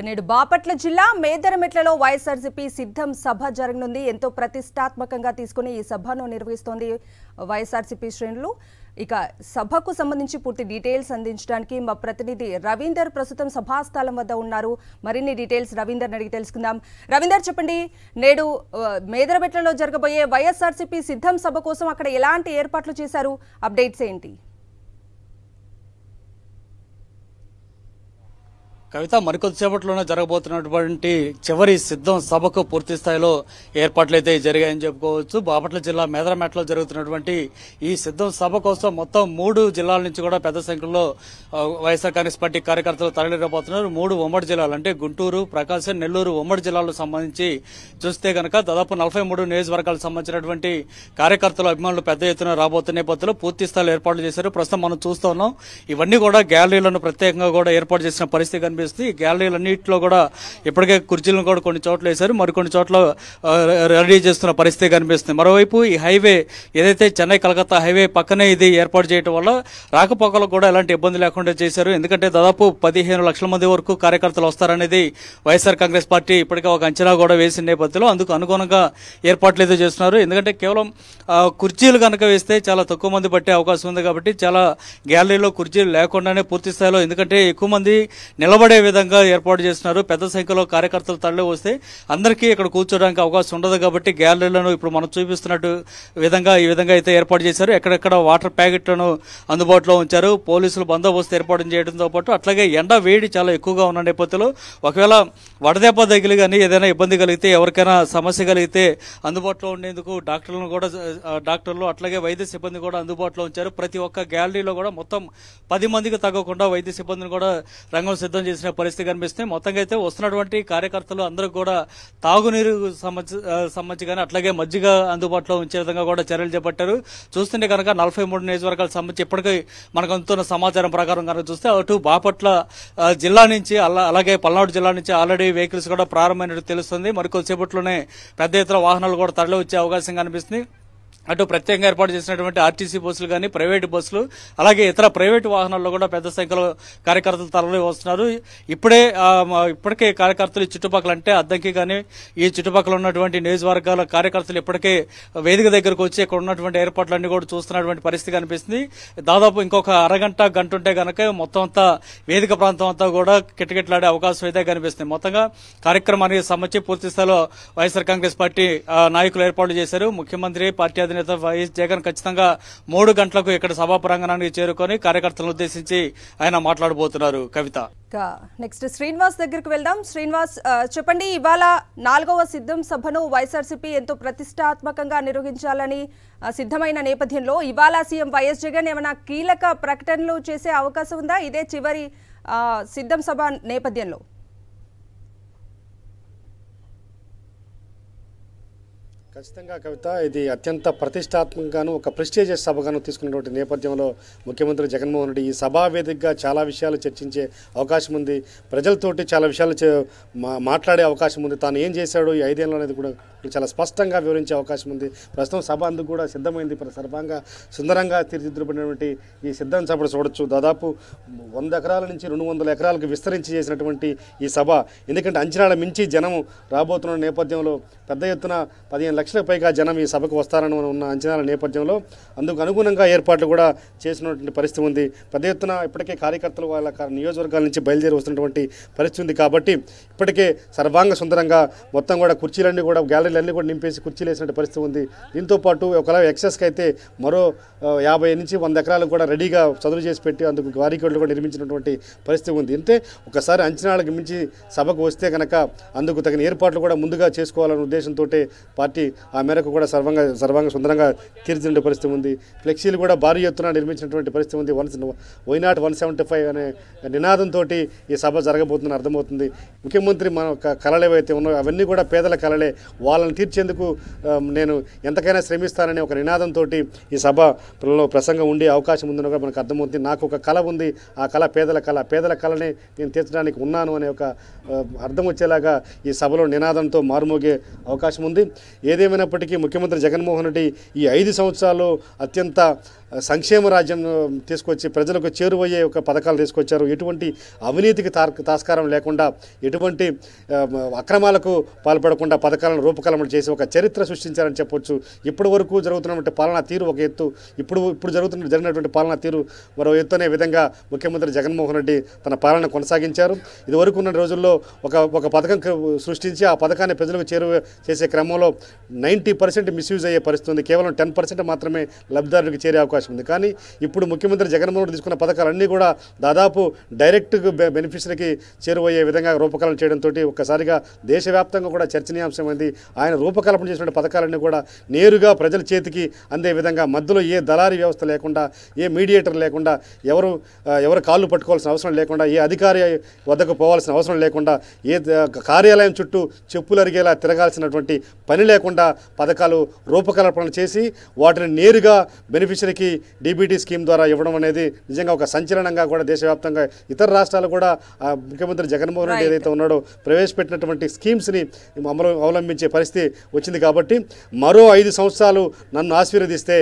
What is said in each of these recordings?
నేడు బాపట్ల జిల్లా మేదరమెట్లలో వైఎస్ఆర్సీపీ సిద్ధం సభ జరగనుంది. ఎంతో ప్రతిష్టాత్మకంగా తీసుకుని ఈ సభను నిర్వహిస్తోంది వైఎస్ఆర్సీపీ శ్రేణులు. ఇక సభకు సంబంధించి పూర్తి డీటెయిల్స్ అందించడానికి మా ప్రతినిధి రవీందర్ ప్రస్తుతం సభాస్థలం వద్ద ఉన్నారు. మరిన్ని డీటెయిల్స్ రవీందర్ అడిగి తెలుసుకుందాం. రవీందర్, చెప్పండి, నేడు మేదరమెట్లలో జరగబోయే వైఎస్ఆర్సీపీ సిద్ధం సభ కోసం అక్కడ ఎలాంటి ఏర్పాట్లు చేశారు? అప్డేట్స్ ఏంటి? కవిత, మరికొద్దిసేపట్లోనే జరగబోతున్నటువంటి చివరి సిద్ధం సభకు పూర్తి స్థాయిలో ఏర్పాట్లు అయితే జరిగాయని చెప్పుకోవచ్చు. బాపట్ల జిల్లా మేదరమెట్లలో జరుగుతున్నటువంటి ఈ సిద్ధం సభ కోసం మొత్తం 3 జిల్లాల నుంచి కూడా పెద్ద సంఖ్యలో వైఎస్ఆర్ కాంగ్రెస్ పార్టీ కార్యకర్తలు తరలిరబోతున్నారు. 3 ఉమ్మడి జిల్లాలు అంటే గుంటూరు, ప్రకాశం, నెల్లూరు ఉమ్మడి జిల్లాలకు సంబంధించి చూస్తే కనుక దాదాపు 43 నియోజకవర్గాలకు సంబంధించినటువంటి కార్యకర్తలు, అభిమానులు పెద్ద ఎత్తున రాబోతున్న నేపథ్యంలో పూర్తి స్థాయిలో ఏర్పాట్లు చేశారు. ప్రస్తుతం మనం చూస్తూ ఉన్నాం, ఇవన్నీ కూడా గ్యాలరీలను ప్రత్యేకంగా కూడా ఏర్పాటు చేసిన పరిస్థితి కనిపిస్తుంది. ఈ గ్యాలరీలన్నింటిలో కూడా ఇప్పటికే కుర్చీలను కూడా కొన్ని చోట్ల వేశారు, మరికొన్ని చోట్ల రెడీ చేస్తున్న పరిస్థితి కనిపిస్తుంది. మరోవైపు ఈ హైవే ఏదైతే చెన్నై కలకత్తా హైవే పక్కనే ఇది ఏర్పాటు చేయడం వల్ల రాకపోకలకు కూడా ఎలాంటి ఇబ్బంది లేకుండా చేశారు. ఎందుకంటే దాదాపు 15 లక్షల మంది వరకు కార్యకర్తలు వస్తారనేది వైఎస్ఆర్ కాంగ్రెస్ పార్టీ ఇప్పటికే ఒక అంచనా కూడా వేసిన నేపథ్యంలో అందుకు అనుగుణంగా ఏర్పాట్లు అయితే చేస్తున్నారు. ఎందుకంటే కేవలం కుర్చీలు కనుక వేస్తే చాలా తక్కువ మంది పట్టే అవకాశం ఉంది కాబట్టి చాలా గ్యాలరీలో కుర్చీలు లేకుండానే పూర్తి స్థాయిలో, ఎందుకంటే ఎక్కువ మంది నిలబడే విధంగా ఏర్పాటు చేస్తున్నారు. పెద్ద సంఖ్యలో కార్యకర్తలు తరలి వస్తే అందరికీ ఇక్కడ కూర్చోడానికి అవకాశం ఉండదు కాబట్టి గ్యాలరీలను ఇప్పుడు మనం చూపిస్తున్నట్టు ఈ విధంగా అయితే ఏర్పాటు చేశారు. ఎక్కడెక్కడ వాటర్ ప్యాకెట్లను అందుబాటులో ఉంచారు. పోలీసులు బందోబస్తు ఏర్పాటు చేయడంతో పాటు అట్లాగే ఎండ వేడి చాలా ఎక్కువగా ఉన్న నేపథ్యంలో ఒకవేళ వడదెబ్బ తగిలి కానీ ఏదైనా ఇబ్బంది కలిగితే, ఎవరికైనా సమస్య కలిగితే అందుబాటులో ఉండేందుకు డాక్టర్లు అట్లాగే వైద్య సిబ్బంది కూడా అందుబాటులో ఉంచారు. ప్రతి ఒక్క గ్యాలరీలో కూడా మొత్తం 10 మందికి తగ్గకుండా వైద్య సిబ్బందిని కూడా రంగం సిద్ధం చేసిన పరిస్థితి కనిపిస్తుంది. మొత్తంగా అయితే వస్తున్నటువంటి కార్యకర్తలు అందరూ కూడా తాగునీరు సంబంధించి కానీ అట్లాగే మజ్జిగ అందుబాటులో ఉంచే విధంగా కూడా చర్యలు చేపట్టారు. చూస్తుంటే కనుక 43 నియోజకవర్గాలకు సంబంధించి ఇప్పటికీ మనకు అందుతున్న సమాచారం ప్రకారం కనుక చూస్తే అటు బాపట్ల జిల్లా నుంచి అలాగే పల్నాడు జిల్లా నుంచి ఆల్రెడీ వెహికల్స్ కూడా ప్రారంభమైనట్టు తెలుస్తుంది. మరికొద్దిసేపట్లోనే పెద్ద ఎత్తున వాహనాలు కూడా తరలి వచ్చే అవకాశం కనిపిస్తుంది. అటు ప్రత్యేకంగా ఏర్పాటు చేసినటువంటి ఆర్టీసీ బస్సులు కానీ, ప్రైవేటు బస్సులు, అలాగే ఇతర ప్రైవేటు వాహనాల్లో కూడా పెద్ద సంఖ్యలో కార్యకర్తలు తరలి వస్తున్నారు. ఇప్పటికే కార్యకర్తలు చుట్టుపక్కల అంటే అద్దంకి కానీ ఈ చుట్టుపక్కల ఉన్నటువంటి నియోజకవర్గాల కార్యకర్తలు ఇప్పటికే వేదిక దగ్గరకు వచ్చి ఇక్కడ ఉన్నటువంటి ఏర్పాట్లన్నీ కూడా చూస్తున్నటువంటి పరిస్థితి కనిపిస్తుంది. దాదాపు ఇంకొక గంట ఉంటే కనుక మొత్తం అంతా వేదిక ప్రాంతం అంతా కూడా కిటకిటలాడే అవకాశం అయితే కనిపిస్తుంది. మొత్తంగా కార్యక్రమానికి సంబంధించి పూర్తి స్థాయిలో వైఎస్ఆర్ కాంగ్రెస్ పార్టీ నాయకులు ఏర్పాట్లు చేశారు. ముఖ్యమంత్రి, పార్టీ అధినేత వైఎస్ జగన్ ఖచ్చితంగా 3 గంటలకు ఇక్కడ సభా ప్రాంగణానికి చేరుకొని కార్యకర్తలను ఉద్దేశించి ఆయన మాట్లాడబోతున్నారు. కవిత, నెక్స్ట్ శ్రీనివాస్ దగ్గరికి వెళ్దాం. శ్రీనివాస్, చెప్పండి, ఇవాళ 4వ సిద్ధం సభను వైఎస్ఆర్సీపీ ఎంతో ప్రతిష్టాత్మకంగా నిర్వహించాలని సిద్ధమైన నేపథ్యంలో ఇవాళ సీఎం వైఎస్ జగన్ ఏమైనా కీలక ప్రకటనలు చేసే అవకాశం ఉందా ఇదే చివరి సిద్ధం సభ నేపథ్యంలో? ఖచ్చితంగా కవిత, ఇది అత్యంత ప్రతిష్టాత్మకంగాను ఒక ప్రెస్టీజియస్ సభగాను తీసుకున్నటువంటి నేపథ్యంలో ముఖ్యమంత్రి జగన్మోహన్ రెడ్డి ఈ సభా వేదికగా చాలా విషయాలు చర్చించే అవకాశం ఉంది. ప్రజలతోటి చాలా విషయాలు మాట్లాడే అవకాశం ఉంది. తాను ఏం చేశాడు ఈ 5 ఏళ్ళు అనేది కూడా చాలా స్పష్టంగా వివరించే అవకాశం ఉంది. ప్రస్తుతం సభ అందుకు కూడా సిద్ధమైంది. సర్వంగా సుందరంగా తీర్చిదిద్దబడినటువంటి ఈ సిద్ధం సభ చూడొచ్చు. దాదాపు 100 ఎకరాల నుంచి 200 ఎకరాలకు విస్తరించి చేసినటువంటి ఈ సభ, ఎందుకంటే అంచనాల మించి జనం రాబోతున్న నేపథ్యంలో పెద్ద ఎత్తున 15 లక్షలకు పైగా జనం ఈ సభకు వస్తారని ఉన్న అంచనాల నేపథ్యంలో అందుకు అనుగుణంగా ఏర్పాట్లు కూడా చేసినటువంటి పరిస్థితి ఉంది. పెద్ద ఎత్తున ఇప్పటికే కార్యకర్తలు వాళ్ళ నియోజకవర్గాల నుంచి బయలుదేరి వస్తున్నటువంటి పరిస్థితి ఉంది. కాబట్టి ఇప్పటికే సర్వాంగ సుందరంగా మొత్తం కూడా కుర్చీలన్నీ కూడా గ్యాలరీలన్నీ కూడా నింపేసి కుర్చీలు వేసినటువంటి పరిస్థితి ఉంది. దీంతోపాటు ఒకవేళ ఎక్సెస్కి అయితే మరో 50 నుంచి 100 ఎకరాలకు కూడా రెడీగా చదువు చేసి పెట్టి అందుకు బారికేడ్లు కూడా నిర్మించినటువంటి పరిస్థితి ఉంది. అంటే ఒకసారి అంచనాలకు మించి సభకు వస్తే కనుక అందుకు తగిన ఏర్పాట్లు కూడా ముందుగా చేసుకోవాలనే ఉద్దేశంతో పార్టీ ఆ మేరకు కూడా సర్వాంగ సుందరంగా తీర్చిదిద్దే పరిస్థితి ఉంది. ఫ్లెక్సీలు కూడా భారీ ఎత్తున నిర్మించినటువంటి పరిస్థితి ఉంది. వై నాట్ 175 అనే నినాదంతో ఈ సభ జరగబోతుందని అర్థమవుతుంది. ముఖ్యమంత్రి మన కళలు ఏవైతే ఉన్నాయో అవన్నీ కూడా పేదల కళలే, వాళ్ళని తీర్చేందుకు నేను ఎంతకైనా శ్రమిస్తాననే ఒక నినాదంతో ఈ సభలో ప్రసంగం ఉండే అవకాశం ఉందని కూడా మనకు అర్థమవుతుంది. నాకు ఒక కళ ఉంది, ఆ కళ పేదల కళని నేను తీర్చడానికి ఉన్నాను అనే ఒక అర్థం వచ్చేలాగా ఈ సభలో నినాదంతో మారుమోగే అవకాశం ఉంది. ఏదేమైనప్పటికీ ముఖ్యమంత్రి జగన్మోహన్ రెడ్డి ఈ 5 సంవత్సరాల్లో అత్యంత సంక్షేమ రాజ్యం తీసుకొచ్చి ప్రజలకు చేరువయ్యే ఒక పథకాలు తీసుకొచ్చారు. ఎటువంటి అవినీతికి తాస్కారం లేకుండా, ఎటువంటి అక్రమాలకు పాల్పడకుండా పథకాలను రూపకల్పన చేసి ఒక చరిత్ర సృష్టించారని చెప్పొచ్చు. ఇప్పటి వరకు జరుగుతున్నటువంటి పాలనా తీరు ఒక ఎత్తు, ఇప్పుడు జరిగినటువంటి పాలనా తీరు మరో ఎత్తు అనే విధంగా ముఖ్యమంత్రి జగన్మోహన్ రెడ్డి తన పాలన కొనసాగించారు. ఇదివరకు ఉన్న రోజుల్లో ఒక పథకం సృష్టించి ఆ పథకాన్ని ప్రజలకు చేరువ చేసే క్రమంలో 90% మిస్యూజ్ అయ్యే పరిస్థితి ఉంది. కేవలం 10% మాత్రమే లబ్ధిదారులకు చేరే అవకాశం ఉంది. కానీ ఇప్పుడు ముఖ్యమంత్రి జగన్మోహన్ రెడ్డి తీసుకున్న పథకాలన్నీ కూడా దాదాపు డైరెక్ట్ బెనిఫిషరీకి చేరువయ్యే విధంగా రూపకల్పన చేయడంతో ఒక్కసారిగా దేశవ్యాప్తంగా కూడా చర్చనీయాంశమైంది. ఆయన రూపకల్పన చేసిన పథకాలన్నీ కూడా నేరుగా ప్రజల చేతికి అందే విధంగా, మధ్యలో ఏ దళారీ వ్యవస్థ లేకుండా, ఏ మీడియేటర్ లేకుండా, ఎవరు కాళ్ళు పట్టుకోవాల్సిన అవసరం లేకుండా, ఏ అధికారి వద్దకు పోవాల్సిన అవసరం లేకుండా, ఏ కార్యాలయం చుట్టూ చెప్పులు అరిగేలా తిరగాల్సినటువంటి పని లేకుండా పథకాలు రూపకల్పన చేసి వాటిని నేరుగా బెనిఫిషరీకి డీబీటీ స్కీమ్ ద్వారా ఇవ్వడం అనేది నిజంగా ఒక సంచలనంగా కూడా దేశవ్యాప్తంగా ఇతర రాష్ట్రాలు కూడా ముఖ్యమంత్రి జగన్మోహన్ రెడ్డి ఏదైతే ఉన్నాడో ప్రవేశపెట్టినటువంటి స్కీమ్స్ని అవలంబించే పరిస్థితి వచ్చింది. కాబట్టి మరో 5 సంవత్సరాలు నన్ను ఆశీర్వదిస్తే,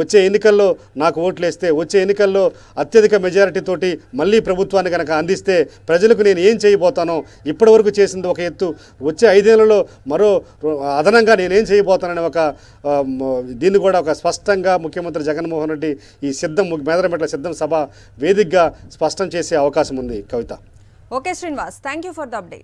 వచ్చే ఎన్నికల్లో నాకు ఓట్లేస్తే, వచ్చే ఎన్నికల్లో అత్యధిక మెజారిటీతోటి మళ్ళీ ప్రభుత్వాన్ని కనుక అందిస్తే ప్రజలకు నేను ఏం చేయబోతానో, ఇప్పటివరకు చేసింది ఒక ఎత్తు, వచ్చే 5 ఏళ్లలో మరో అదనంగా నేనేం చేయబోతానని దీన్ని కూడా ఒక స్పష్టంగా ముఖ్యమంత్రి జగన్మోహన్ రెడ్డి ఈ మేదరమెట్ల సిద్ధం సభ వేదికగా స్పష్టం చేసే అవకాశం ఉంది. Kavitha. Okay Srinivas, thank you for the update.